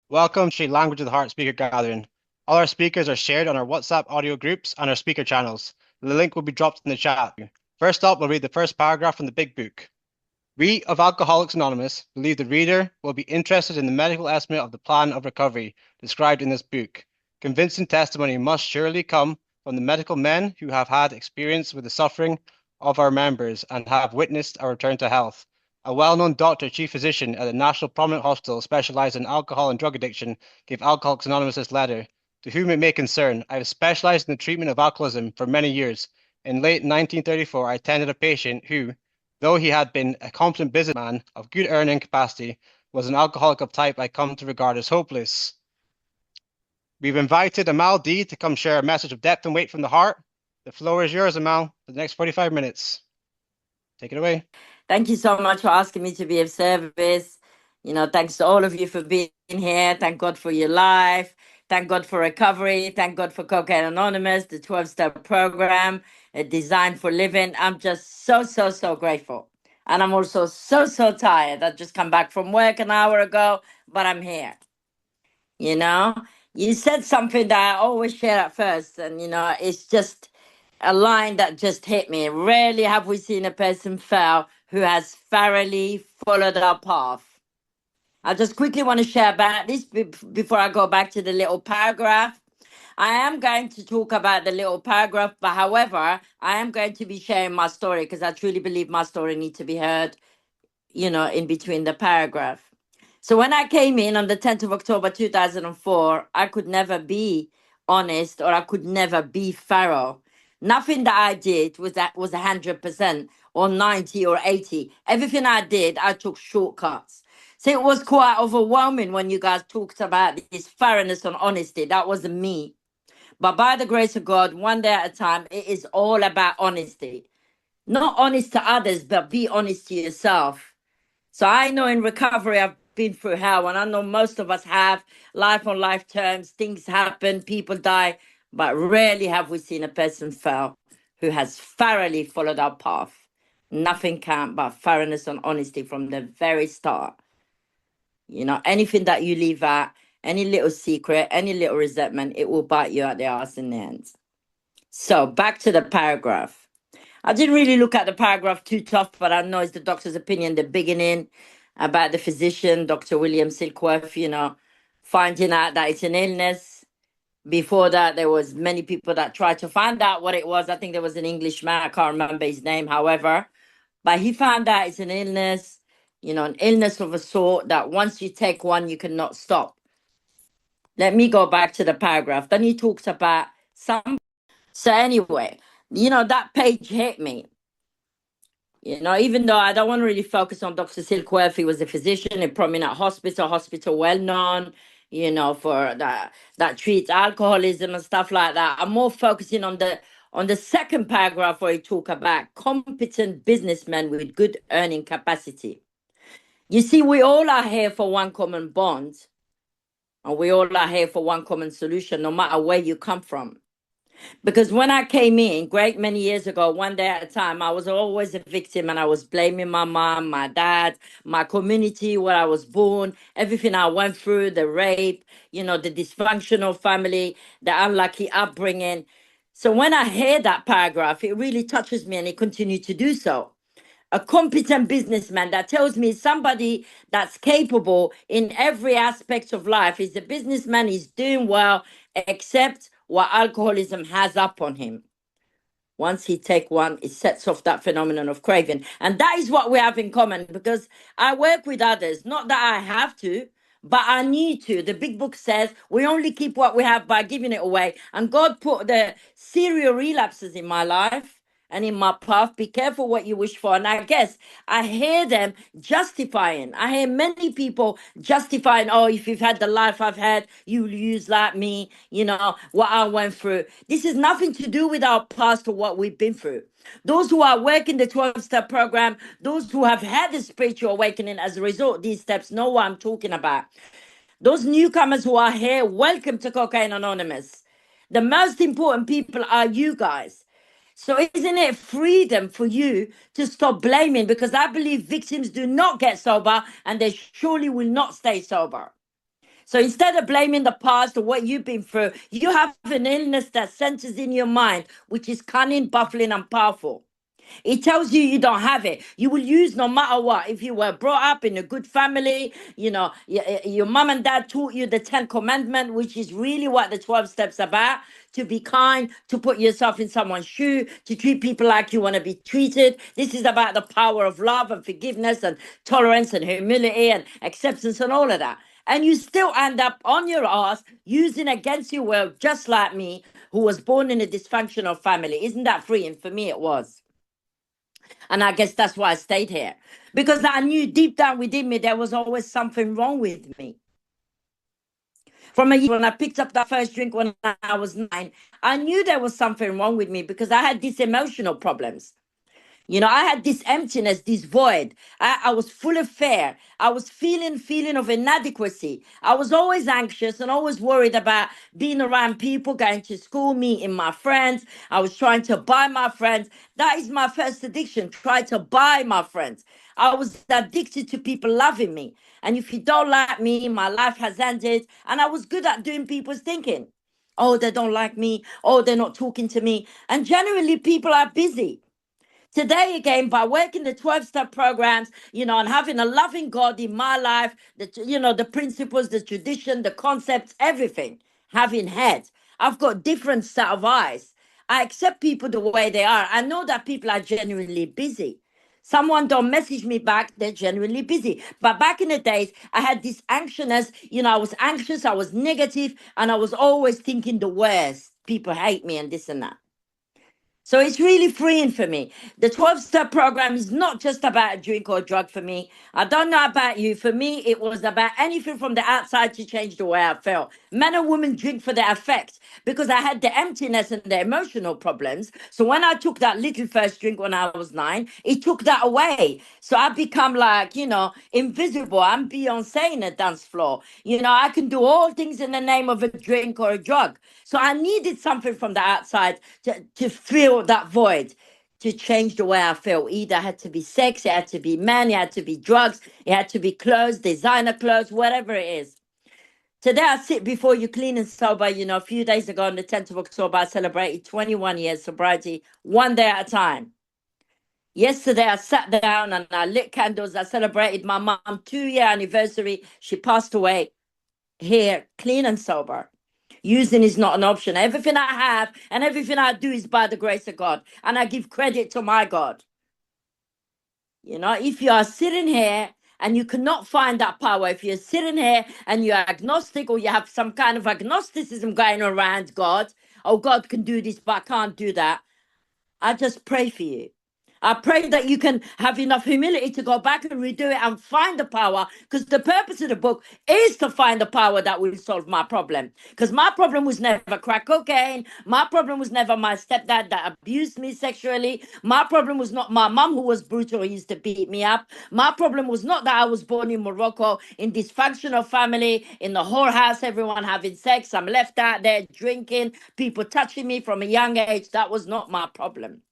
Welcome to Language of the Heart speaker gathering. All our speakers are shared on our WhatsApp audio groups and our speaker channels. The link will be dropped in the chat. First up, we'll read the first paragraph from the Big Book. We of Alcoholics Anonymous believe the reader will be interested in the medical estimate of the plan of recovery described in this book. Convincing testimony must surely come from the medical men who have had experience with the suffering of our members and have witnessed our return to health. A well-known doctor, chief physician at the National Prominent Hospital specialized in alcohol and drug addiction, gave Alcoholics Anonymous this letter. To whom it may concern, I have specialized in the treatment of alcoholism for many years. In late 1934, I attended a patient who, though he had been a competent businessman of good earning capacity, was an alcoholic of type I come to regard as hopeless. We've invited Amal D to come share a message of depth and weight from the heart. The floor is yours, Amal, for the next 45 minutes. Take it away. Thank you so much for asking me to be of service. Thanks to all of you for being here. Thank God for your life. Thank God for recovery. Thank God for Cocaine Anonymous, the 12-step program, designed for living. I'm just so, so, so grateful. And I'm also so, so tired. I just come back from work an hour ago, but I'm here. You know, you said something that I always share at first, and it's just a line that just hit me. Rarely have we seen a person fail who has thoroughly followed our path. I just quickly want to share about this before I go back to the little paragraph. I am going to talk about the little paragraph, but however, I am going to be sharing my story because I truly believe my story needs to be heard, in between the paragraph. So when I came in on the 10th of October 2004, I could never be honest or I could never be thorough. Nothing that I did was 100% or 90 or 80. Everything I did, I took shortcuts. So it was quite overwhelming when you guys talked about this thoroughness and honesty. That wasn't me. But by the grace of God, one day at a time, it is all about honesty. Not honest to others, but be honest to yourself. So I know in recovery, I've been through hell, and I know most of us have life on life terms. Things happen, people die, but rarely have we seen a person fail who has thoroughly followed our path. Nothing can but thoroughness and honesty from the very start. Anything that you leave out, any little secret, any little resentment, it will bite you at the ass in the end. So back to the paragraph. I didn't really look at the paragraph too tough, but I know it's the doctor's opinion, the beginning about the physician, Dr. William Silkworth, finding out that it's an illness. Before that, there was many people that tried to find out what it was. I think there was an Englishman, I can't remember his name, however. But he found out it's an illness, an illness of a sort that once you take one, you cannot stop. Let me go back to the paragraph. Then he talks about some. So anyway, that page hit me. Even though I don't want to really focus on Dr. Silkworth, he was a physician in prominent hospital well known, for that treats alcoholism and stuff like that. I'm more focusing on the second paragraph where he talk about competent businessmen with good earning capacity. You see, we all are here for one common bond, and we all are here for one common solution, no matter where you come from. Because when I came in, great many years ago, one day at a time, I was always a victim and I was blaming my mom, my dad, my community, where I was born, everything I went through, the rape, the dysfunctional family, the unlucky upbringing. So when I hear that paragraph, it really touches me and it continued to do so. A competent businessman that tells me somebody that's capable in every aspect of life is a businessman, is doing well, except what alcoholism has up on him. Once he take one, it sets off that phenomenon of craving. And that is what we have in common because I work with others, not that I have to, but I need to. The big book says we only keep what we have by giving it away. And God put the serial relapses in my life and in my path. Be careful what you wish for. And I guess I hear them justifying. I hear many people justifying, oh, if you've had the life I've had, you'll use like me, what I went through. This is nothing to do with our past or what we've been through. Those who are working the 12-step program, those who have had the spiritual awakening as a result of these steps know what I'm talking about. Those newcomers who are here, welcome to Cocaine Anonymous. The most important people are you guys. So isn't it freedom for you to stop blaming? Because I believe victims do not get sober and they surely will not stay sober. So instead of blaming the past or what you've been through, you have an illness that centers in your mind, which is cunning, baffling, and powerful. It tells you you don't have it. You will use no matter what. If you were brought up in a good family, your mom and dad taught you the 10 commandment, which is really what the 12 steps about. To be kind, to put yourself in someone's shoe, to treat people like you want to be treated. This is about the power of love and forgiveness and tolerance and humility and acceptance and all of that. And you still end up on your ass using against your will, just like me, who was born in a dysfunctional family. Isn't that freeing? For me, it was. And I guess that's why I stayed here. Because I knew deep down within me there was always something wrong with me. From a year when I picked up that first drink when I was 9, I knew there was something wrong with me because I had these emotional problems. I had this emptiness, this void. I was full of fear. I was feeling of inadequacy. I was always anxious and always worried about being around people, going to school, meeting my friends. I was trying to buy my friends. That is my first addiction, try to buy my friends. I was addicted to people loving me. And if you don't like me, my life has ended. And I was good at doing people's thinking. Oh, they don't like me. Oh, they're not talking to me. And generally, people are busy. Today, again, by working the 12-step programs, and having a loving God in my life, the principles, the tradition, the concepts, everything, having head, I've got different set of eyes. I accept people the way they are. I know that people are genuinely busy. Someone don't message me back, they're genuinely busy. But back in the days, I had this anxiousness, I was anxious, I was negative, and I was always thinking the worst. People hate me and this and that. So it's really freeing for me. The 12-step program is not just about a drink or a drug for me. I don't know about you. For me, it was about anything from the outside to change the way I felt. Men and women drink for their effects because I had the emptiness and the emotional problems. So when I took that little first drink when I was 9, it took that away. So I become like, invisible. I'm Beyonce in a dance floor. I can do all things in the name of a drink or a drug. So I needed something from the outside to fill that void, to change the way I feel. Either it had to be sex, it had to be men, it had to be drugs, it had to be clothes, designer clothes, whatever it is. Today I sit before you clean and sober. A few days ago on the 10th of October, I celebrated 21 years sobriety, one day at a time. Yesterday I sat down and I lit candles. I celebrated my mom 2-year anniversary. She passed away here, clean and sober. Using is not an option. Everything I have and everything I do is by the grace of God. And I give credit to my God. If you are sitting here and you cannot find that power, if you're sitting here and you're agnostic or you have some kind of agnosticism going around God, oh, God can do this, but I can't do that. I just pray for you. I pray that you can have enough humility to go back and redo it and find the power, because the purpose of the book is to find the power that will solve my problem. Because my problem was never crack cocaine. My problem was never my stepdad that abused me sexually. My problem was not my mom who was brutal and used to beat me up. My problem was not that I was born in Morocco in dysfunctional family, in the whorehouse, everyone having sex. I'm left out there drinking, people touching me from a young age. That was not my problem.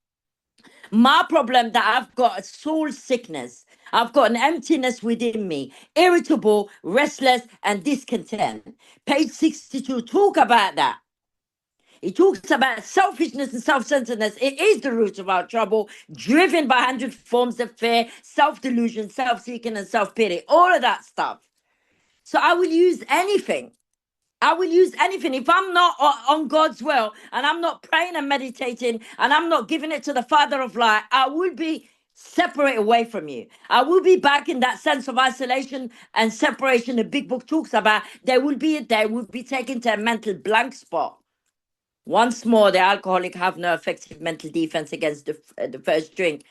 My problem that I've got a soul sickness. I've got an emptiness within me, irritable, restless, and discontent. Page 62 talk about that. It talks about selfishness and self-centeredness. It is the root of our trouble, driven by 100 forms of fear, self-delusion, self-seeking, and self-pity. All of that stuff. So I will use anything. I will use anything. If I'm not on God's will and I'm not praying and meditating and I'm not giving it to the Father of light, I will be separate away from you. I will be back in that sense of isolation and separation the big book talks about. There will be a day we'll be taken to a mental blank spot. Once more, the alcoholic have no effective mental defense against the first drink.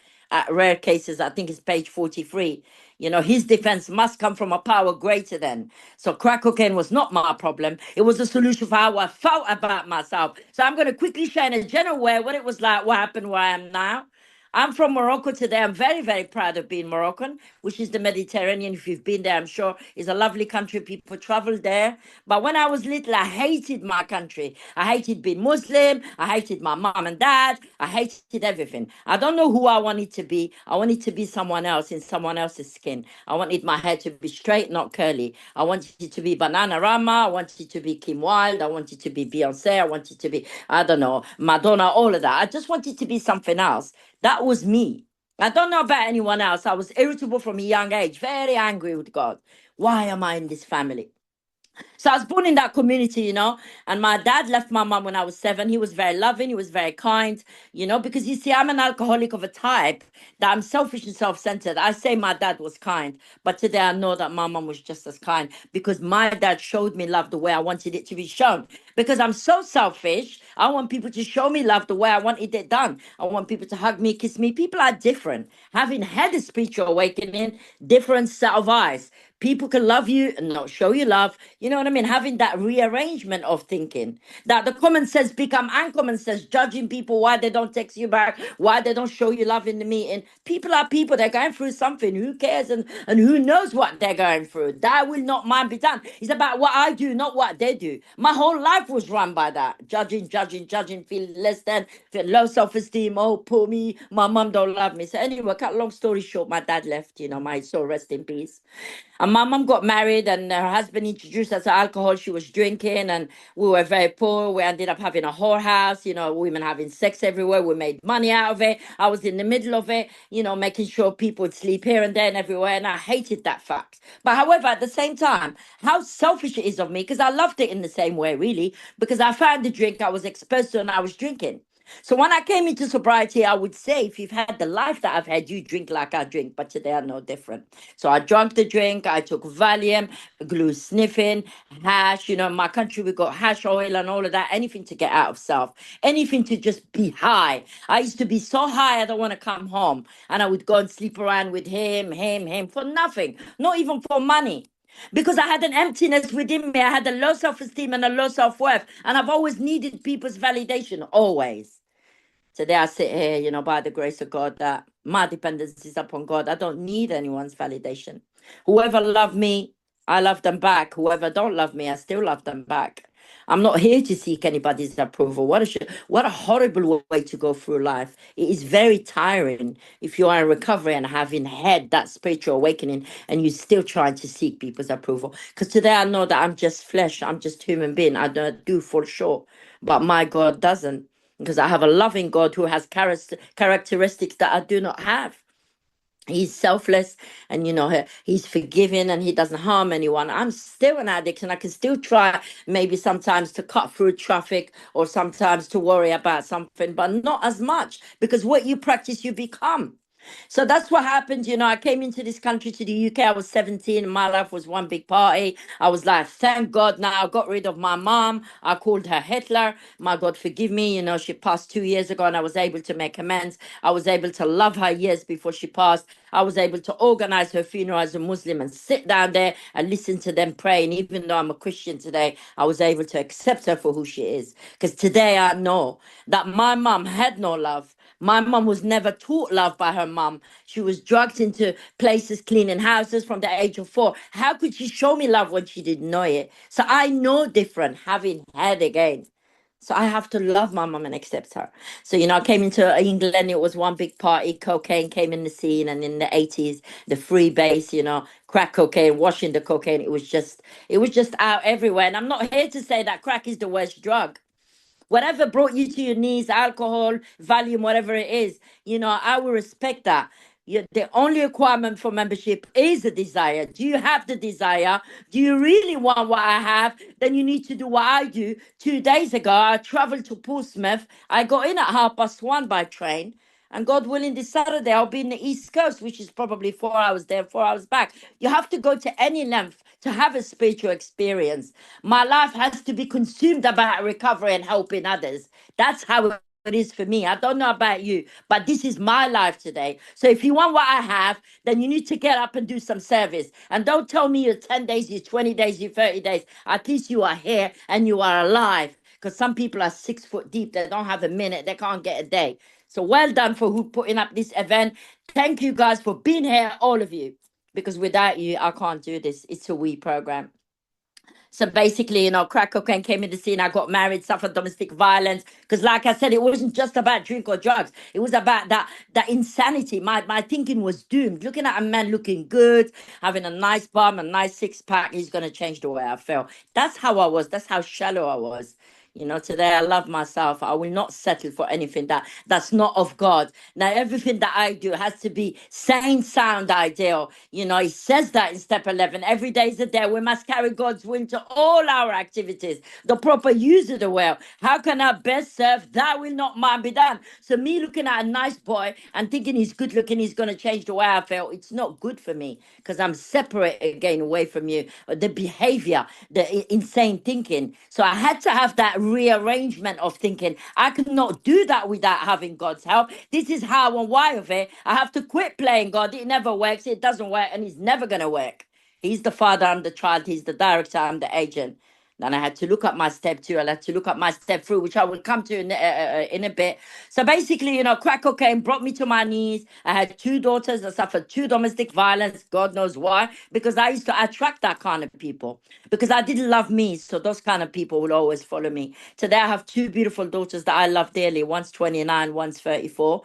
Rare cases, I think it's page 43. His defense must come from a power greater than. So crack cocaine was not my problem. It was a solution for how I felt about myself. So I'm going to quickly share in a general way what it was like, what happened, where I am now. I'm from Morocco today. I'm very, very proud of being Moroccan, which is the Mediterranean. If you've been there, I'm sure it's a lovely country. People travel there. But when I was little, I hated my country. I hated being Muslim. I hated my mom and dad. I hated everything. I don't know who I wanted to be. I wanted to be someone else in someone else's skin. I wanted my hair to be straight, not curly. I wanted it to be Banana Rama. I wanted it to be Kim Wilde. I wanted to be Beyonce. I wanted to be, I don't know, Madonna, all of that. I just wanted to be something else. That was me. I don't know about anyone else. I was irritable from a young age, very angry with God. Why am I in this family? So I was born in that community, and my dad left my mom when I was 7. He was very loving, he was very kind, because you see, I'm an alcoholic of a type that I'm selfish and self-centered. I say my dad was kind, but today I know that my mom was just as kind because my dad showed me love the way I wanted it to be shown. Because I'm so selfish, I want people to show me love the way I wanted it done. I want people to hug me, kiss me. People are different. Having had a spiritual awakening, different set of eyes. People can love you and not show you love. You know what I mean? Having that rearrangement of thinking. That the common sense become uncommon sense, judging people why they don't text you back, why they don't show you love in the meeting. People are people, they're going through something. Who cares? And who knows what they're going through? That will not mind be done. It's about what I do, not what they do. My whole life was run by that. Judging, judging, judging, feel less than, feel low self-esteem. Oh, poor me, my mom don't love me. So anyway, cut long story short, my dad left, my soul rest in peace. And my mom got married, and her husband introduced us to alcohol. She was drinking, and we were very poor. We ended up having a whorehouse, women having sex everywhere. We made money out of it. I was in the middle of it, making sure people would sleep here and there and everywhere. And I hated that fact. But however, at the same time, how selfish it is of me, because I loved it in the same way, really, because I found the drink I was exposed to and I was drinking. So when I came into sobriety, I would say, if you've had the life that I've had, you drink like I drink, but today I'm no different. So I drank the drink, I took Valium, glue sniffing, hash. In my country, we got hash oil and all of that, anything to get out of self, anything to just be high. I used to be so high, I don't want to come home. And I would go and sleep around with him, for nothing, not even for money. Because I had an emptiness within me. I had a low self-esteem and a low self-worth. And I've always needed people's validation, always. Today I sit here, by the grace of God, that my dependence is upon God. I don't need anyone's validation. Whoever loved me, I love them back. Whoever don't love me, I still love them back. I'm not here to seek anybody's approval. What a horrible way to go through life. It is very tiring if you are in recovery and having had that spiritual awakening and you're still trying to seek people's approval. Because today I know that I'm just flesh. I'm just human being. I do fall short. But my God doesn't. Because I have a loving God who has characteristics that I do not have. He's selfless, and he's forgiving, and he doesn't harm anyone. I'm still an addict, and I can still try maybe sometimes to cut through traffic or sometimes to worry about something, but not as much, because what you practice you become. So that's what happened. I came into this country, to the UK. I was 17 and my life was one big party. I was like, thank God now I got rid of my mom. I called her Hitler. My God, forgive me. She passed 2 years ago and I was able to make amends. I was able to love her years before she passed. I was able to organize her funeral as a Muslim and sit down there and listen to them pray. And even though I'm a Christian today, I was able to accept her for who she is. Because today I know that my mom had no love. My mom was never taught love by her mom. She was drugged into places cleaning houses from the age of 4. How could she show me love when she didn't know it? So I know different, having had again. So I have to love my mom and accept her. So, I came into England, it was one big party. Cocaine came in the scene, and in the 80s, the free base, crack cocaine, washing the cocaine. It was just out everywhere. And I'm not here to say that crack is the worst drug. Whatever brought you to your knees, alcohol, Valium, whatever it is, I will respect that. The only requirement for membership is a desire. Do you have the desire? Do you really want what I have? Then you need to do what I do. 2 days ago, I traveled to Portsmouth. I got in at 1:30 by train. And God willing, this Saturday, I'll be in the East Coast, which is probably 4 hours there, 4 hours back. You have to go to any length to have a spiritual experience. My life has to be consumed about recovery and helping others. That's how it is for me. I don't know about you, but this is my life today. So if you want what I have, then you need to get up and do some service. And don't tell me you're 10 days, you're 20 days, you're 30 days. At least you are here and you are alive. Because some people are 6 foot deep. They don't have a minute. They can't get a day. So well done for who putting up this event. Thank you guys for being here, all of you, because without you, I can't do this. It's a we program. So basically, crack cocaine came in the scene. I got married, suffered domestic violence. Because, like I said, it wasn't just about drink or drugs. It was about that insanity. My thinking was doomed. Looking at a man looking good, having a nice bum, a nice six pack, he's gonna change the way I felt. That's how I was. That's how shallow I was. Today I love myself. I will not settle for anything that's not of God. Now, everything that I do has to be sane, sound, ideal. He says that in step 11. Every day is a day. We must carry God's will to all our activities. The proper use of the well. How can I best serve? That will not mine be done. So me looking at a nice boy and thinking he's good looking, he's going to change the way I feel. It's not good for me because I'm separate again away from you. The behavior, the insane thinking. So I had to have that rearrangement of thinking. I could not do that without having God's help. This is how and why of it. I have to quit playing God. It never works. It doesn't work, and it's never going to work. He's the father, I'm the child. He's the director, I'm the agent. Then I had to look at my step two. I had to look at my step through, which I will come to in a bit. So basically, crack cocaine brought me to my knees. I had two daughters. I suffered two domestic violence. God knows why. Because I used to attract that kind of people. Because I didn't love me. So those kind of people will always follow me. Today I have two beautiful daughters that I love dearly. One's 29, one's 34.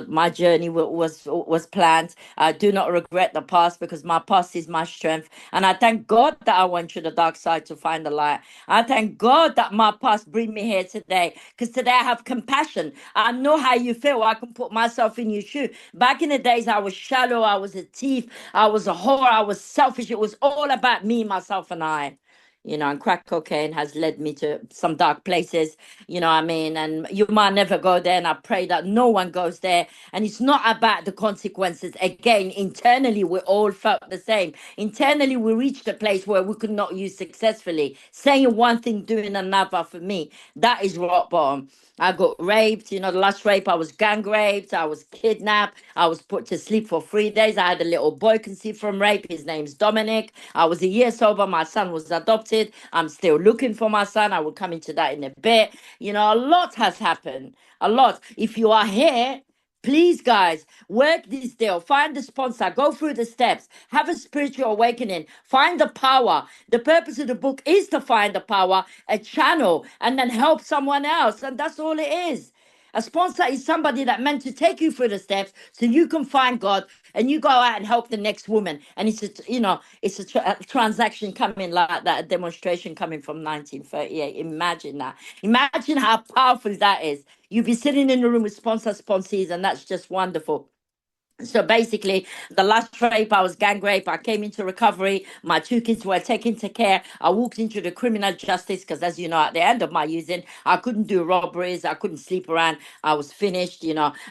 My journey was planned. I do not regret the past because my past is my strength. And I thank God that I went through the dark side to find the light. I thank God that my past bring me here today because today I have compassion. I know how you feel. I can put myself in your shoe. Back in the days, I was shallow. I was a thief. I was a whore. I was selfish. It was all about me, myself, and I. And crack cocaine has led me to some dark places, what I mean? And you might never go there. And I pray that no one goes there. And it's not about the consequences. Again, internally, we all felt the same. Internally, we reached a place where we could not use successfully. Saying one thing, doing another for me, that is rock bottom. I got raped, the last rape, I was gang raped, I was kidnapped, I was put to sleep for 3 days. I had a little boy conceived from rape. His name's Dominic. I was a year sober. My son was adopted. I'm still looking for my son. I will come into that in a bit. A lot has happened. A lot. If you are here, please, guys, work this deal. Find the sponsor. Go through the steps. Have a spiritual awakening. Find the power. The purpose of the book is to find the power, a channel, and then help someone else. And that's all it is. A sponsor is somebody that meant to take you through the steps so you can find God and you go out and help the next woman. And it's a transaction coming like that, a demonstration coming from 1938. Imagine that. Imagine how powerful that is. You'll be sitting in the room with sponsees, and that's just wonderful. So basically, the last rape, I was gang rape. I came into recovery. My two kids were taken to care. I walked into the criminal justice because, as you know, at the end of my using, I couldn't do robberies. I couldn't sleep around. I was finished.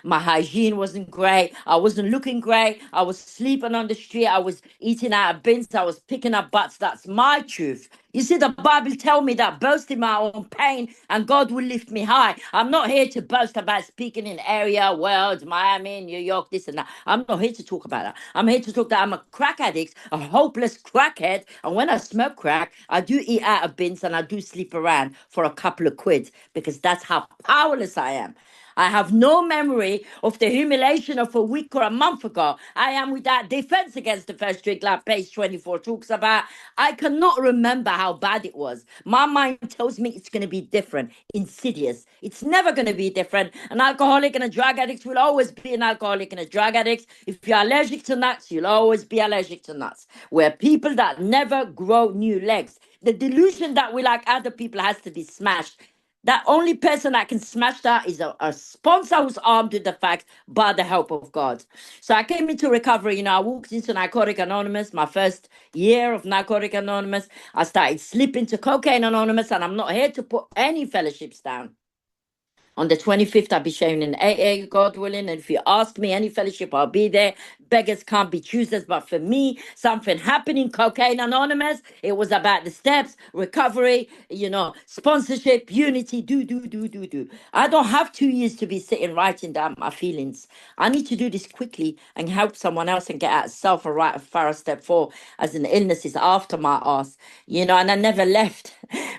My hygiene wasn't great. I wasn't looking great. I was sleeping on the street. I was eating out of bins. I was picking up butts. That's my truth. You see, the Bible tell me that boast in my own pain and God will lift me high. I'm not here to boast about speaking in area, world, Miami, New York, this and that. I'm not here to talk about that. I'm here to talk that I'm a crack addict, a hopeless crackhead. And when I smoke crack, I do eat out of bins and I do sleep around for a couple of quid because that's how powerless I am. I have no memory of the humiliation of a week or a month ago. I am without defense against the first drink, like page 24 talks about. I cannot remember how bad it was. My mind tells me it's going to be different, insidious. It's never going to be different. An alcoholic and a drug addict will always be an alcoholic and a drug addict. If you're allergic to nuts, you'll always be allergic to nuts. We're people that never grow new legs. The delusion that we like other people has to be smashed. That only person that can smash that is a sponsor who's armed with the facts by the help of God. So I came into recovery. I walked into Narcotic Anonymous, my first year of Narcotic Anonymous. I started slipping to Cocaine Anonymous, and I'm not here to put any fellowships down. On the 25th, I'll be sharing in AA, God willing. And if you ask me any fellowship, I'll be there. Beggars can't be choosers. But for me, something happened in Cocaine Anonymous. It was about the steps, recovery, sponsorship, unity, do. I don't have 2 years to be sitting writing down my feelings. I need to do this quickly and help someone else and get out of self and write a thorough step 4 as an illness is after my ass, and I never left.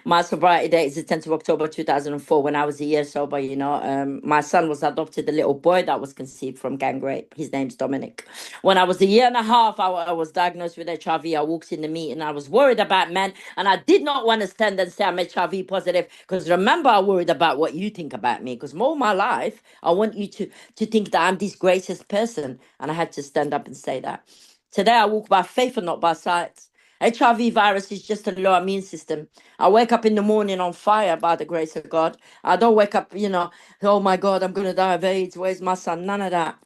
My sobriety date is the 10th of October 2004 when I was a year sober, you know. My son was adopted, a little boy that was conceived from gang rape. His name's Dominic. When I was a year and a half, I was diagnosed with HIV. I walked in the meeting. I was worried about men, and I did not want to stand and say I'm HIV positive because remember, I worried about what you think about me because more of my life, I want you to think that I'm this greatest person, and I had to stand up and say that. Today, I walk by faith and not by sight. HIV virus is just a low immune system. I wake up in the morning on fire by the grace of God. I don't wake up, oh my God, I'm going to die of AIDS. Where's my son? None of that.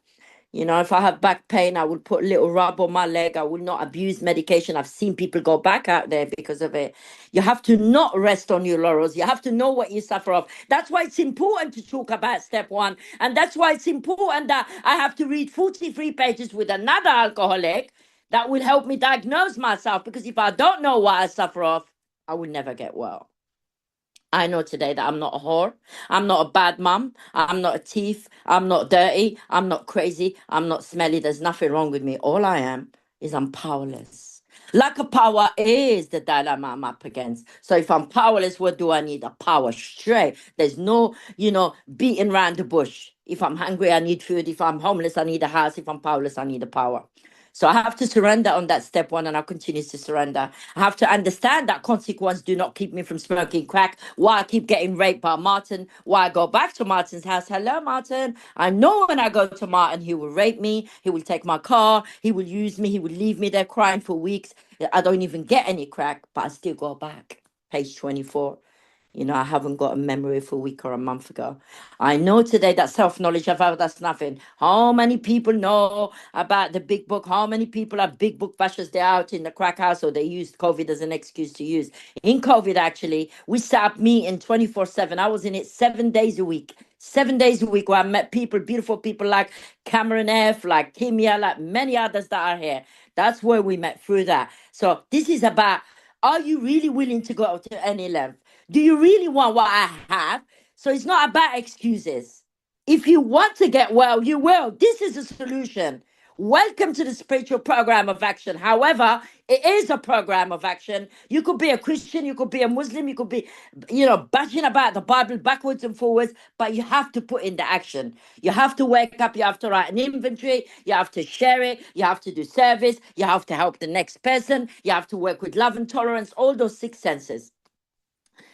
If I have back pain, I would put a little rub on my leg. I would not abuse medication. I've seen people go back out there because of it. You have to not rest on your laurels. You have to know what you suffer of. That's why it's important to talk about step one. And that's why it's important that I have to read 43 pages with another alcoholic that will help me diagnose myself. Because if I don't know what I suffer of, I will never get well. I know today that I'm not a whore. I'm not a bad mum. I'm not a thief. I'm not dirty. I'm not crazy. I'm not smelly. There's nothing wrong with me. All I am is I'm powerless. Lack of power is the dilemma I'm up against. So if I'm powerless, what do I need? A power straight. There's no, beating around the bush. If I'm hungry, I need food. If I'm homeless, I need a house. If I'm powerless, I need a power. So I have to surrender on that step one, and I'll continue to surrender. I have to understand that consequence do not keep me from smoking crack. Why I keep getting raped by Martin. Why I go back to Martin's house. Hello, Martin. I know when I go to Martin, he will rape me. He will take my car. He will use me. He will leave me there crying for weeks. I don't even get any crack, but I still go back. Page 24. I haven't got a memory of a week or a month ago. I know today that self-knowledge of that's nothing. How many people know about the big book? How many people are big book bashers? They're out in the crack house, or they used COVID as an excuse to use. In COVID, actually, we set up meeting 24/7. I was in it 7 days a week. 7 days a week where I met people, beautiful people like Cameron F., like Kimia, like many others that are here. That's where we met through that. So this is about, are you really willing to go to any length? Do you really want what I have? So it's not about excuses. If you want to get well, you will. This is a solution. Welcome to the spiritual program of action. However, it is a program of action. You could be a Christian, you could be a Muslim, you could be, bashing about the Bible backwards and forwards, but you have to put in the action. You have to wake up, you have to write an inventory, you have to share it, you have to do service, you have to help the next person, you have to work with love and tolerance, all those six senses.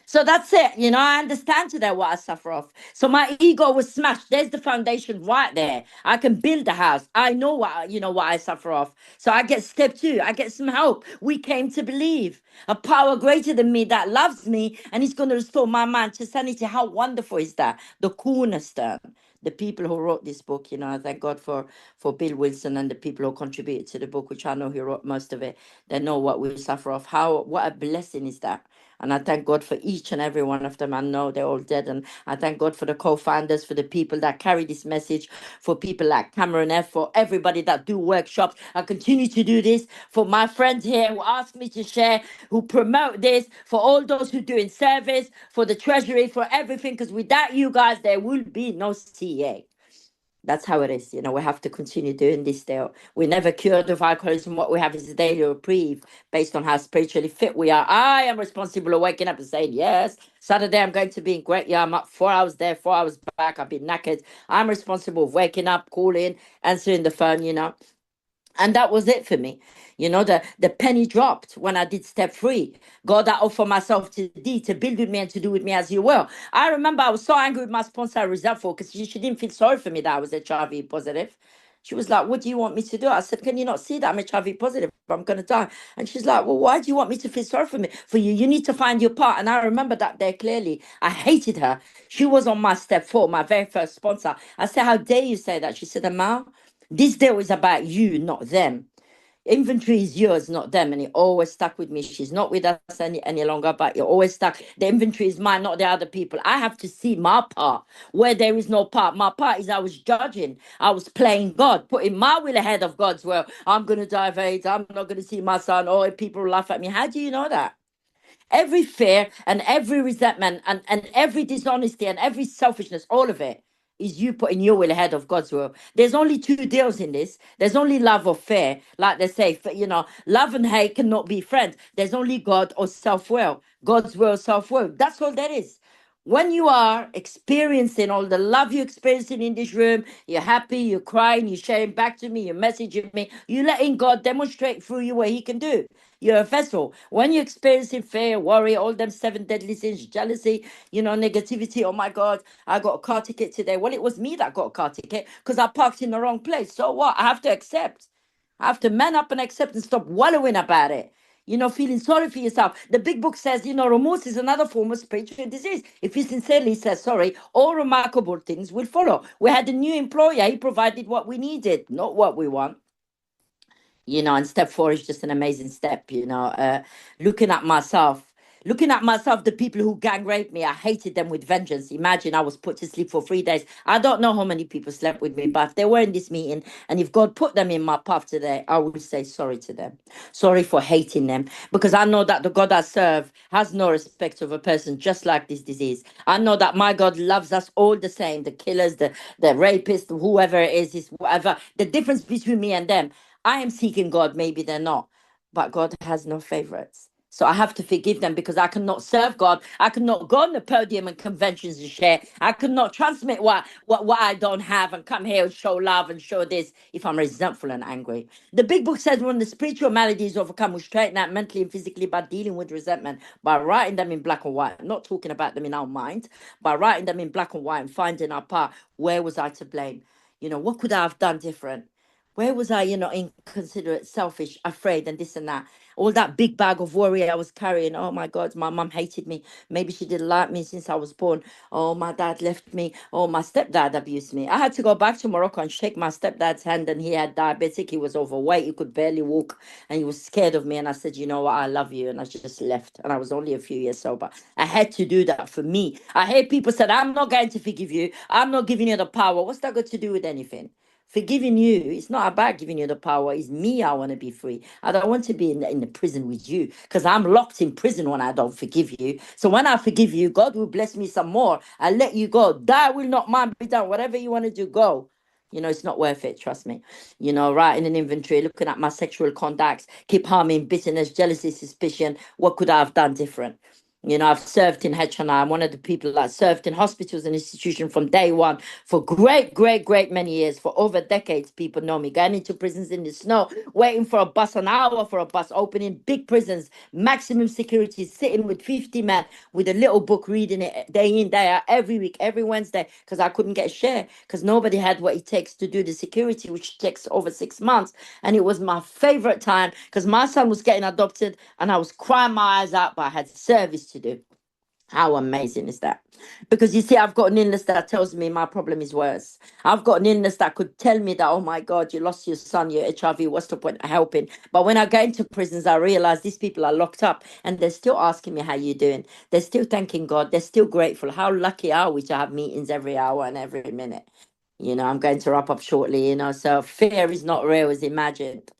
So that's it. I understand today what I suffer of. So my ego was smashed. There's the foundation right there. I can build a house. I know what I suffer of. So I get step two. I get some help. We came to believe a power greater than me that loves me, and he's going to restore my mind to sanity. How wonderful is that? The cornerstone. The people who wrote this book, I thank God for Bill Wilson and the people who contributed to the book, which I know he wrote most of it. They know what we suffer of. What a blessing is that. And I thank God for each and every one of them. I know they're all dead. And I thank God for the co-founders, for the people that carry this message, for people like Cameron F., for everybody that do workshops. I continue to do this for my friends here who ask me to share, who promote this, for all those who do in service, for the treasury, for everything. Because without you guys, there will be no CA. That's how it is. We have to continue doing this still. We're never cured of alcoholism. What we have is a daily reprieve based on how spiritually fit we are. I am responsible for waking up and saying, yes, Saturday I'm going to be in Great. Yeah, I'm up 4 hours there, 4 hours back. I've been knackered. I'm responsible for waking up, calling, answering the phone. And that was it for me. The penny dropped when I did step three. God, I offer myself to thee to build with me and to do with me as you will. I remember I was so angry with my sponsor, I resentful, because she didn't feel sorry for me that I was HIV positive. She was like, what do you want me to do? I said, can you not see that I'm HIV positive? I'm going to die. And she's like, well, why do you want me to feel sorry for you? You need to find your part. And I remember that day clearly. I hated her. She was on my step four, my very first sponsor. I said, how dare you say that? She said, Amal, this deal is about you, not them. Inventory is yours, not them. And it always stuck with me. She's not with us any longer, but it always stuck. The inventory is mine, not the other people. I have to see my part where there is no part. My part is I was judging. I was playing God, putting my will ahead of God's will. I'm going to die of AIDS. I'm not going to see my son. Oh, people laugh at me. How do you know that? Every fear and every resentment and every dishonesty and every selfishness, all of it is you putting your will ahead of God's will. There's only two deals in this. There's only love or fear. Like they say, love and hate cannot be friends. There's only God or self will. God's will, self will. That's all there is. When you are experiencing all the love you're experiencing in this room, you're happy, you're crying, you're sharing back to me, you're messaging me, you're letting God demonstrate through you what He can do. You're a vessel. When you're experiencing fear, worry, all them seven deadly sins, jealousy, negativity. Oh my God, I got a car ticket today. Well, it was me that got a car ticket because I parked in the wrong place. So what? I have to accept. I have to man up and accept and stop wallowing about it. Feeling sorry for yourself. The big book says, remorse is another form of spiritual disease. If you sincerely say sorry, all remarkable things will follow. We had a new employer. He provided what we needed, not what we want. And step four is just an amazing step, looking at myself. Looking at myself, the people who gang raped me, I hated them with vengeance. Imagine I was put to sleep for 3 days. I don't know how many people slept with me, but if they were in this meeting and if God put them in my path today, I would say sorry to them. Sorry for hating them because I know that the God I serve has no respect of a person, just like this disease. I know that my God loves us all the same, the killers, the rapists, whoever it is whatever. The difference between me and them, I am seeking God, maybe they're not, but God has no favorites. So I have to forgive them because I cannot serve God. I cannot go on the podium and conventions and share. I cannot transmit what I don't have and come here and show love and show this if I'm resentful and angry. The big book says when the spiritual malady is overcome, we straighten out mentally and physically by dealing with resentment, by writing them in black and white, not talking about them in our mind, by writing them in black and white and finding our part. Where was I to blame? What could I have done different? Where was I, inconsiderate, selfish, afraid, and this and that? All that big bag of worry I was carrying. Oh my God, my mum hated me. Maybe she didn't like me since I was born. Oh, my dad left me. Oh, my stepdad abused me. I had to go back to Morocco and shake my stepdad's hand, and he had diabetic. He was overweight. He could barely walk, and he was scared of me. And I said, you know what? I love you. And I just left. And I was only a few years sober. I had to do that for me. I hear people said, I'm not going to forgive you. I'm not giving you the power. What's that got to do with anything? Forgiving you, it's not about giving you the power. It's me. I want to be free. I don't want to be in the prison with you because I'm locked in prison when I don't forgive you. So when I forgive you, God will bless me some more. I'll let you go. Thy will not mine be done. Whatever you want to do, go. It's not worth it, trust me. Writing an inventory, looking at my sexual contacts, keep harming, bitterness, jealousy, suspicion. What could I have done different? I've served in HNI. I'm one of the people that served in hospitals and institutions from day one for great, great, great many years. For over decades, people know me. Going into prisons in the snow, waiting for a bus, an hour for a bus, opening big prisons, maximum security, sitting with 50 men with a little book, reading it day in, day out, every week, every Wednesday, because I couldn't get a share, because nobody had what it takes to do the security, which takes over 6 months. And it was my favorite time because my son was getting adopted and I was crying my eyes out, but I had service to do. How amazing is that? Because you see, I've got an illness that tells me my problem is worse. I've got an illness that could tell me that, oh my God, you lost your son, you're HIV, what's the point of helping? But when I go into prisons, I realize these people are locked up and they're still asking me how you doing. They're still thanking God. They're still grateful. How lucky are we to have meetings every hour and every minute? I'm going to wrap up shortly, so fear is not real as imagined.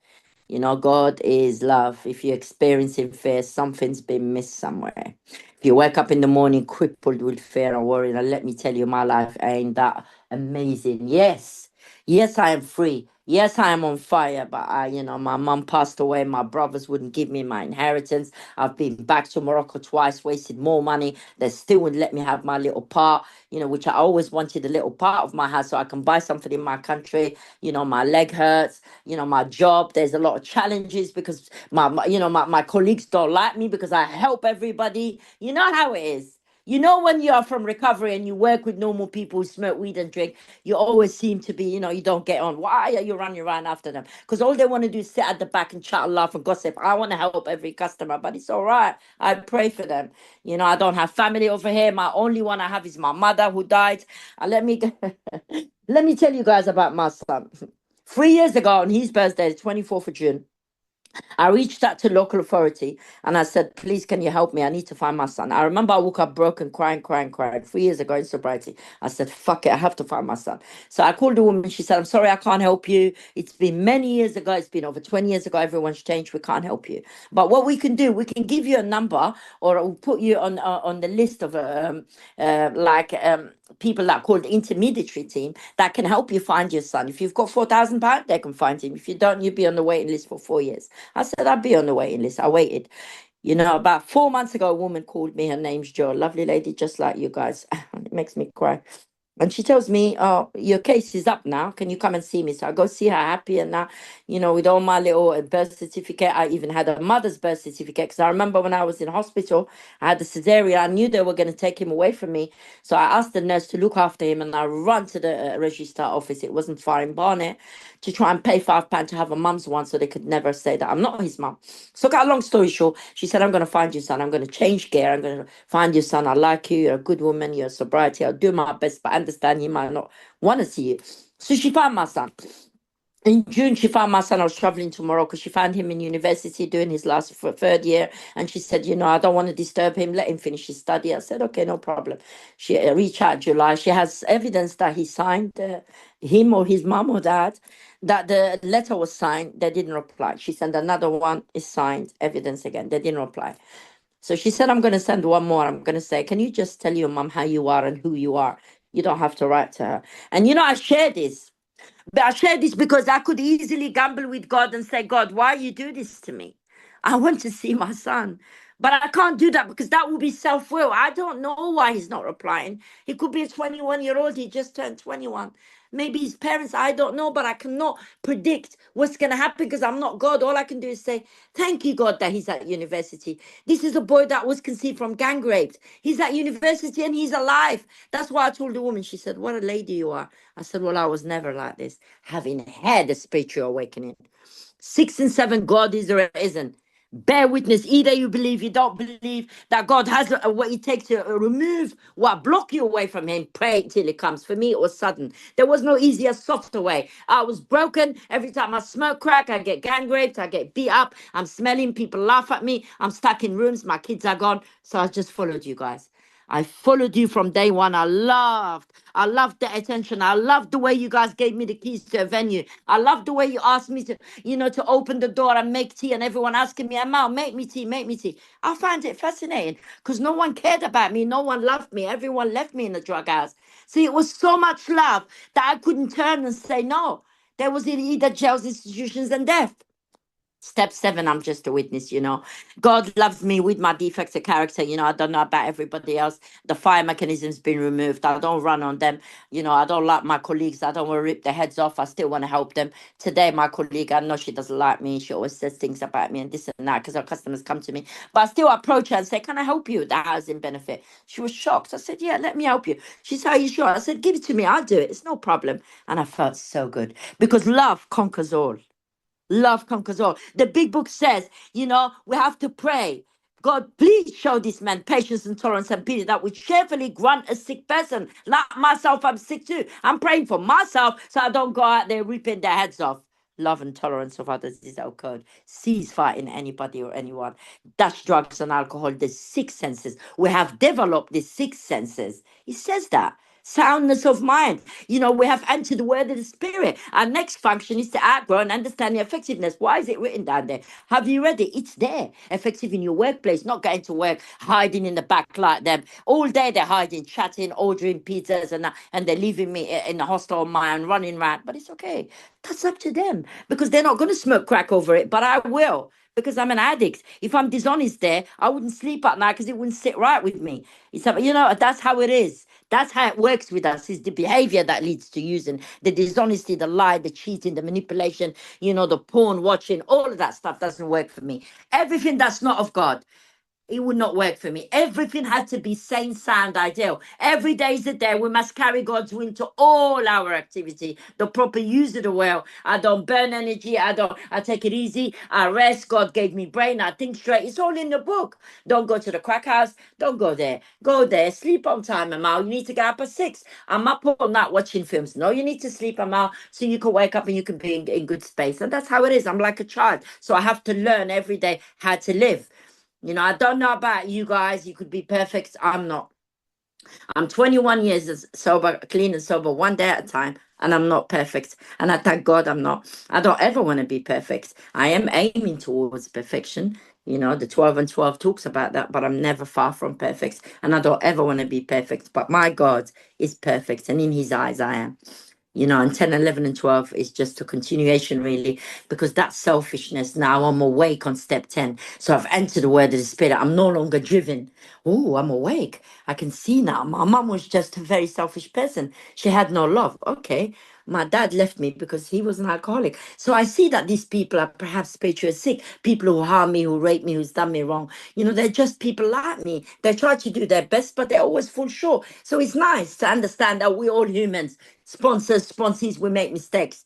God is love. If you're experiencing fear, something's been missed somewhere. If you wake up in the morning crippled with fear and worry, and let me tell you, my life ain't that amazing. Yes, yes, I am free. Yes, I am on fire, but my mum passed away. My brothers wouldn't give me my inheritance. I've been back to Morocco twice, wasted more money. They still wouldn't let me have my little part, which I always wanted a little part of my house so I can buy something in my country. My leg hurts, my job. There's a lot of challenges because my colleagues don't like me because I help everybody. You know how it is. When you are from recovery and you work with normal people who smoke weed and drink, you always seem to be, you don't get on. Why are you running around after them? Because all they want to do is sit at the back and chat and laugh and gossip. I want to help every customer, but it's all right. I pray for them. I don't have family over here. My only one I have is my mother who died. Let me let me tell you guys about my son. 3 years ago on his birthday, the 24th of June, I reached out to local authority and I said, please, can you help me? I need to find my son. I remember I woke up broken, crying, crying, crying 3 years ago in sobriety. I said, fuck it, I have to find my son. So I called the woman. She said, I'm sorry, I can't help you. It's been many years ago. It's been over 20 years ago. Everyone's changed. We can't help you. But what we can do, we can give you a number, or we'll put you on the list of people that are called intermediary team that can help you find your son. If you've got £4,000, they can find him. If you don't, you'll be on the waiting list for 4 years. I said, I'd be on the waiting list. I waited. You know, about 4 months ago, a woman called me. Her name's Jo, a lovely lady, just like you guys. It makes me cry. And she tells me, oh, your case is up now. Can you come and see me? So I go see her happy and now, you know, with all my little birth certificate. I even had a mother's birth certificate because I remember when I was in hospital, I had the cesarean. I knew they were going to take him away from me. So I asked the nurse to look after him and I run to the registrar office. It wasn't far in Barnet to try and pay £5 to have a mum's one so they could never say that I'm not his mum. So cut a long story short, she said, I'm going to find your son. I'm going to change gear. I'm going to find your son. I like you. You're a good woman. You're sobriety. I'll do my best, but I understand he might not want to see you. So she found my son. In June, she found my son. I was traveling to Morocco. She found him in university doing his last third year. And she said, you know, I don't want to disturb him. Let him finish his study. I said, okay, no problem. She reached out July. She has evidence that he signed, him or his mom or dad, that the letter was signed. They didn't reply. She sent another one, is signed, evidence again. They didn't reply. So she said, I'm going to send one more. I'm going to say, can you just tell your mom how you are and who you are? You don't have to write to her. And, you know, I share this. But I share this because I could easily gamble with God and say, God, why you do this to me? I want to see my son. But I can't do that because that will be self-will. I don't know why he's not replying. He could be a 21-year-old. He just turned 21. Maybe his parents, I don't know, but I cannot predict what's going to happen because I'm not God. All I can do is say, thank you, God, that he's at university. This is a boy that was conceived from gang rapes. He's at university and he's alive. That's why I told the woman, she said, what a lady you are. I said, well, I was never like this, having had a spiritual awakening. 6 and 7, God is or isn't. Bear witness. Either you believe, you don't believe that God has what it takes to remove what block you away from him. Pray till it comes. For me, it was sudden. There was no easier, softer way. I was broken. Every time I smoke crack, I get gang raped, I get beat up. I'm smelling, people laugh at me. I'm stuck in rooms, my kids are gone. So I just followed you guys. I followed you from day one. I loved the attention. I loved the way you guys gave me the keys to a venue. I loved the way you asked me to, you know, to open the door and make tea and everyone asking me, Amal, make me tea, make me tea. I find it fascinating because no one cared about me. No one loved me. Everyone left me in the drug house. See, it was so much love that I couldn't turn and say no. There was either jails, institutions, and death. Step 7, I'm just a witness, you know. God loves me with my defects of character. You know, I don't know about everybody else. The fire mechanism's been removed. I don't run on them. You know, I don't like my colleagues. I don't want to rip their heads off. I still want to help them. Today, my colleague, I know she doesn't like me. She always says things about me and this and that because her customers come to me. But I still approach her and say, can I help you with the housing benefit? She was shocked. I said, yeah, let me help you. She said, are you sure? I said, give it to me. I'll do it. It's no problem. And I felt so good because love conquers all. Love conquers all. The big book says, you know, we have to pray. God, please show this man patience and tolerance and pity that we cheerfully grant a sick person. Like myself, I'm sick too. I'm praying for myself so I don't go out there ripping their heads off. Love and tolerance of others is our code. Cease fighting anybody or anyone. That's drugs and alcohol, the 6 senses. We have developed the 6 senses. He says that. Soundness of mind. You know, we have entered the word of the spirit. Our next function is to outgrow and understand the effectiveness. Why is it written down there? Have you read it? It's there. Effective in your workplace, not going to work, hiding in the back like them. All day they're hiding, chatting, ordering pizzas, and they're leaving me in the hostel mind, running around. But it's okay. That's up to them because they're not going to smoke crack over it, but I will because I'm an addict. If I'm dishonest there, I wouldn't sleep at night because it wouldn't sit right with me. It's, you know, that's how it is. That's how it works with us. Is the behavior that leads to using the dishonesty, the lie, the cheating, the manipulation, you know, the porn watching, all of that stuff doesn't work for me. Everything that's not of God. It would not work for me. Everything had to be sane, sound, ideal. Every day is a day. We must carry God's will into all our activity. The proper use of the will. I don't burn energy. I take it easy. I rest. God gave me brain. I think straight. It's all in the book. Don't go to the crack house. Don't go there. Go there. Sleep on time, Amal. You need to get up at 6. I'm up all night watching films. No, you need to sleep, Amal, so you can wake up and you can be in good space. And that's how it is. I'm like a child. So I have to learn every day how to live. I don't know about you guys. You could be perfect. I'm not. I'm 21 years sober, clean and sober, one day at a time, and I'm not perfect. And I thank God I'm not. I don't ever want to be perfect. I am aiming towards perfection. The 12 and 12 talks about that, but I'm never far from perfect. And I don't ever want to be perfect. But my God is perfect, and in his eyes, I am. And 10, 11, and 12 is just a continuation, really, because that's selfishness. Now I'm awake on step 10. So I've entered the word of the spirit. I'm no longer driven. Oh, I'm awake. I can see now. My mum was just a very selfish person. She had no love. Okay. My dad left me because he was an alcoholic. So I see that these people are perhaps spiritually sick, people who harm me, who rape me, who's done me wrong. They're just people like me. They try to do their best, but they always fall short. So it's nice to understand that we're all humans. Sponsors, sponsees, we make mistakes.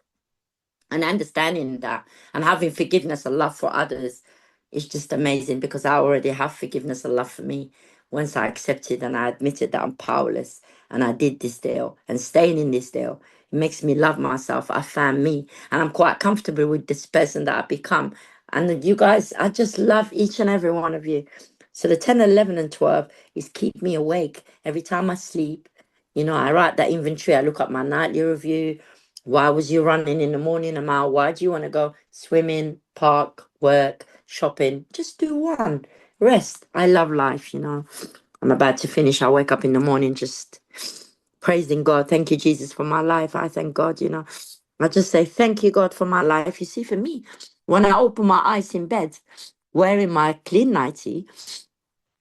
And understanding that and having forgiveness and love for others is just amazing, because I already have forgiveness and love for me. Once I accepted and I admitted that I'm powerless and I did this deal, and staying in this deal, it makes me love myself. I found me and I'm quite comfortable with this person that I've become. And you guys, I just love each and every one of you. So the 10, 11, and 12 is keep me awake every time I sleep. I write that inventory. I look at my nightly review. Why was you running in the morning, Amal? Why do you want to go swimming, park, work, shopping? Just do one. Rest. I love life. I'm about to finish. I wake up in the morning just praising God. Thank you, Jesus, for my life. I thank God. I just say, thank you, God, for my life. You see, for me, when I open my eyes in bed, wearing my clean nightie,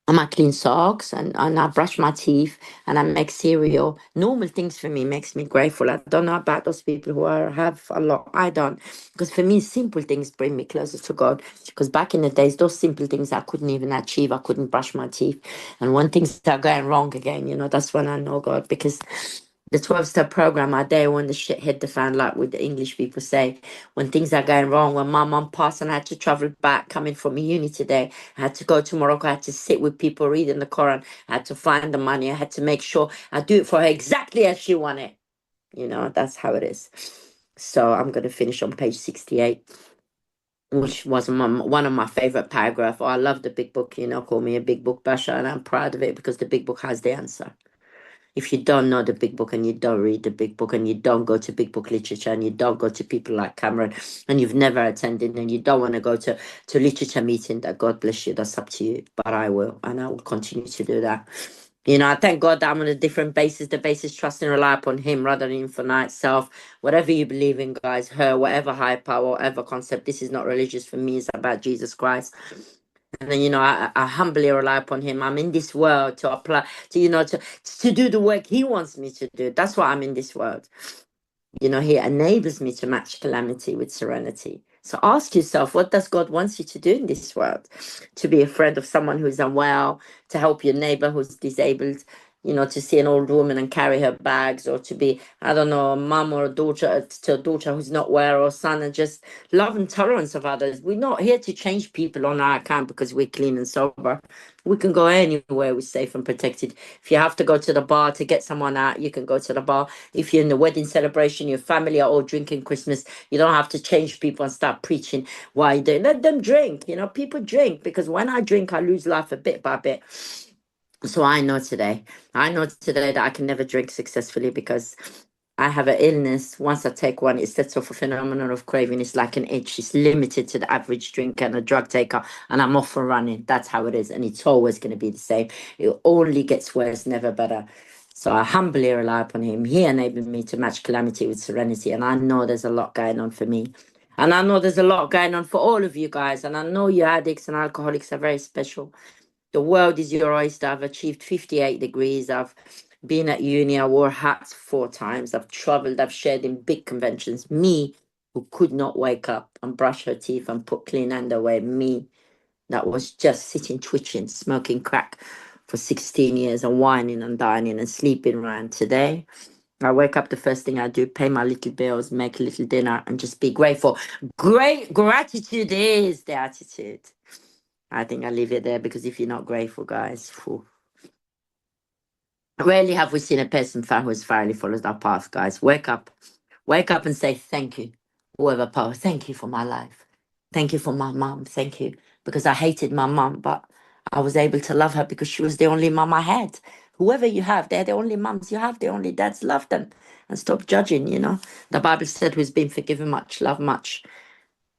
and I clean socks, and I brush my teeth, and I make cereal. Normal things for me makes me grateful. I don't know about those people who have a lot. I don't. Because for me, simple things bring me closer to God. Because back in the days, those simple things I couldn't even achieve. I couldn't brush my teeth. And when things are going wrong again, that's when I know God. Because the 12-step program are there when the shit hit the fan, like what the English people say. When things are going wrong, when my mum passed and I had to travel back coming from uni today, I had to go to Morocco, I had to sit with people reading the Quran, I had to find the money, I had to make sure I do it for her exactly as she wanted. That's how it is. So I'm going to finish on page 68, which was one of my favorite paragraphs. Oh, I love the big book, call me a big book basher, and I'm proud of it because the big book has the answer. If you don't know the big book and you don't read the big book and you don't go to big book literature and you don't go to people like Cameron and you've never attended and you don't want to go to literature meeting, that God bless you, that's up to you. But I will, and I will continue to do that. I thank God that I'm on a different basis. The basis trust and rely upon him rather than finite self. Whatever you believe in, guys, her, whatever high power, whatever concept, this is not religious for me, it's about Jesus Christ. And then, I humbly rely upon him. I'm in this world to apply, to do the work he wants me to do. That's why I'm in this world. He enables me to match calamity with serenity. So ask yourself, what does God want you to do in this world? To be a friend of someone who's unwell, to help your neighbor who's disabled, to see an old woman and carry her bags, or to be, I don't know, a mum or a daughter to a daughter who's not well, or a son, and just love and tolerance of others. We're not here to change people on our account because we're clean and sober. We can go anywhere we're safe and protected. If you have to go to the bar to get someone out, you can go to the bar. If you're in the wedding celebration, your family are all drinking Christmas, you don't have to change people and start preaching why you do. Let them drink. People drink, because when I drink, I lose life a bit by bit. So I know today that I can never drink successfully because I have an illness. Once I take one, it sets off a phenomenon of craving. It's like an itch. It's limited to the average drinker and a drug taker, and I'm off and running. That's how it is, and it's always going to be the same. It only gets worse, never better. So I humbly rely upon him. He enabled me to match calamity with serenity, and I know there's a lot going on for me. And I know there's a lot going on for all of you guys, and I know you addicts and alcoholics are very special. The world is your oyster. I've achieved 58 degrees. I've been at uni. I wore hats 4 times. I've traveled. I've shared in big conventions. Me, who could not wake up and brush her teeth and put clean underwear. Me. that was just sitting, twitching, smoking crack for 16 years and whining and dining and sleeping around. Today, I wake up, the first thing I do, pay my little bills, make a little dinner, and just be grateful. Great gratitude is the attitude. I think I leave it there, because if you're not grateful, guys, phew. Rarely have we seen a person who has finally follows our path, guys. Wake up. Wake up and say thank you. Whoever power, thank you for my life. Thank you for my mom. Thank you. Because I hated my mom, but I was able to love her because she was the only mom I had. Whoever you have, they're the only moms you have, the only dads. Love them and stop judging, you know. The Bible said, who's been forgiven much, love much.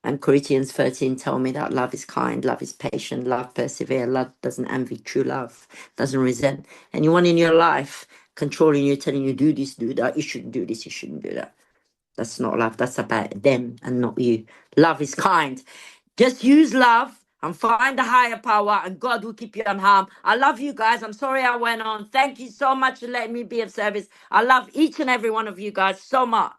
And Corinthians 13 told me that love is kind, love is patient, love persevere, love doesn't envy, true love doesn't resent. Anyone in your life controlling you, telling you, do this, do that, you shouldn't do this, you shouldn't do that. That's not love. That's about them and not you. Love is kind. Just use love and find a higher power, and God will keep you unharmed. I love you guys. I'm sorry I went on. Thank you so much for letting me be of service. I love each and every one of you guys so much.